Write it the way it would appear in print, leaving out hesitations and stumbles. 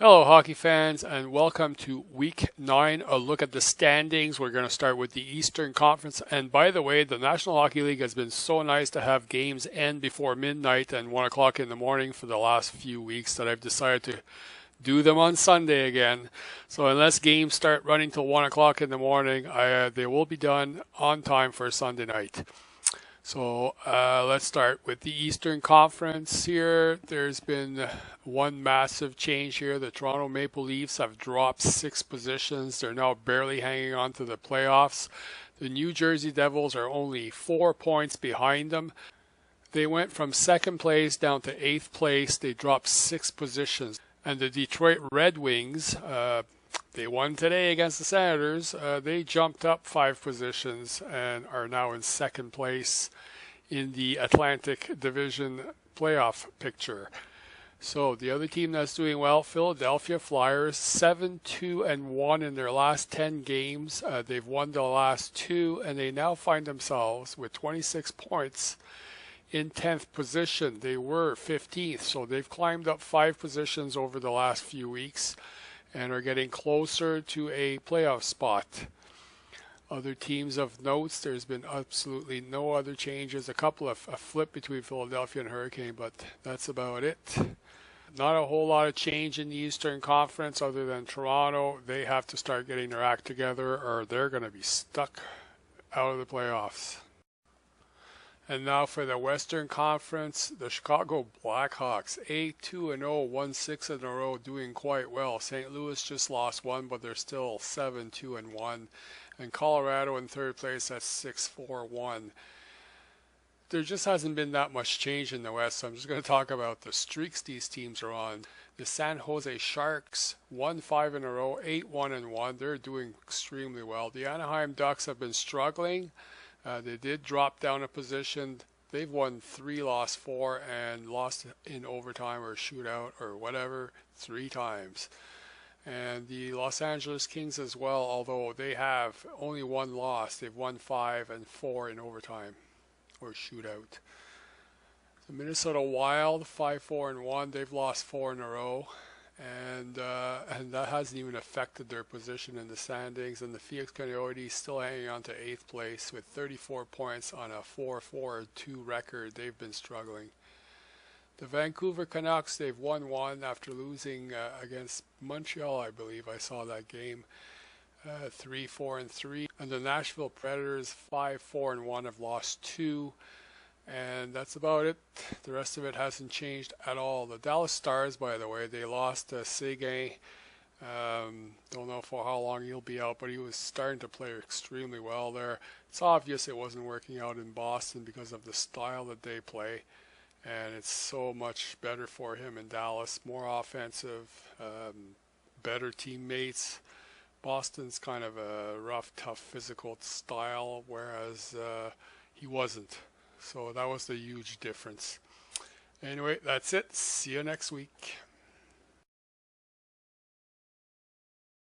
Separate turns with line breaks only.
Hello, hockey fans, and welcome to Week 9, a look at the standings. We're going to start with the Eastern Conference. And by the way, the National Hockey League has been so nice to have games end before midnight and 1 o'clock in the morning for the last few weeks that I've decided to do them on Sunday again. So unless games start running till 1 o'clock in the morning, they will be done on time for Sunday night. So let's start with the Eastern Conference here. There's been one massive change here. The Toronto Maple Leafs have dropped 6 positions. They're now barely hanging on to the playoffs. The New Jersey Devils are only 4 points behind them. They went from 2nd place down to 8th place. They dropped 6 positions. And the Detroit Red Wings, they won today against the Senators. They jumped up 5 positions and are now in 2nd place in the Atlantic Division playoff picture. So the other team that's doing well, Philadelphia Flyers, 7-2-1 in their last 10 games. They've won the last 2, and they now find themselves with 26 points in 10th position. They were 15th, so they've climbed up 5 positions over the last few weeks and are getting closer to a playoff spot. Other teams of notes, there's been absolutely no other changes. A couple of a flip between Philadelphia and Hurricane, but that's about it. Not a whole lot of change in the Eastern Conference other than Toronto. They have to start getting their act together or they're going to be stuck out of the playoffs. And now for the Western Conference, the Chicago Blackhawks, 8-2-0, won 6 in a row, doing quite well. St. Louis just lost 1, but they're still 7-2-1. And Colorado in 3rd place at 6-4-1. There just hasn't been that much change in the West, so I'm just going to talk about the streaks these teams are on. The San Jose Sharks won 5 in a row, 8-1-1. They're doing extremely well. The Anaheim Ducks have been struggling. They did drop down a position. They've won 3, lost 4, and lost in overtime or shootout or whatever 3 times. And the Los Angeles Kings as well, although they have only 1 loss. They've won 5 and 4 in overtime or shootout. The Minnesota Wild, 5-4-1. They've lost 4 in a row. And that hasn't even affected their position in the standings. And the Phoenix Coyotes still hanging on to 8th place with 34 points on a 4-4-2 record. They've been struggling. The Vancouver Canucks, they've won 1 after losing against Montreal, I believe. I saw that game. 3-4-3. And the Nashville Predators, 5-4-1, have lost 2. And that's about it. The rest of it hasn't changed at all. The Dallas Stars, by the way, they lost Seguin. Don't know for how long he'll be out, but he was starting to play extremely well there. It's obvious it wasn't working out in Boston because of the style that they play. And it's so much better for him in Dallas. More offensive, better teammates. Boston's kind of a rough, tough, physical style, whereas he wasn't. So that was the huge difference. Anyway, that's it. See you next week.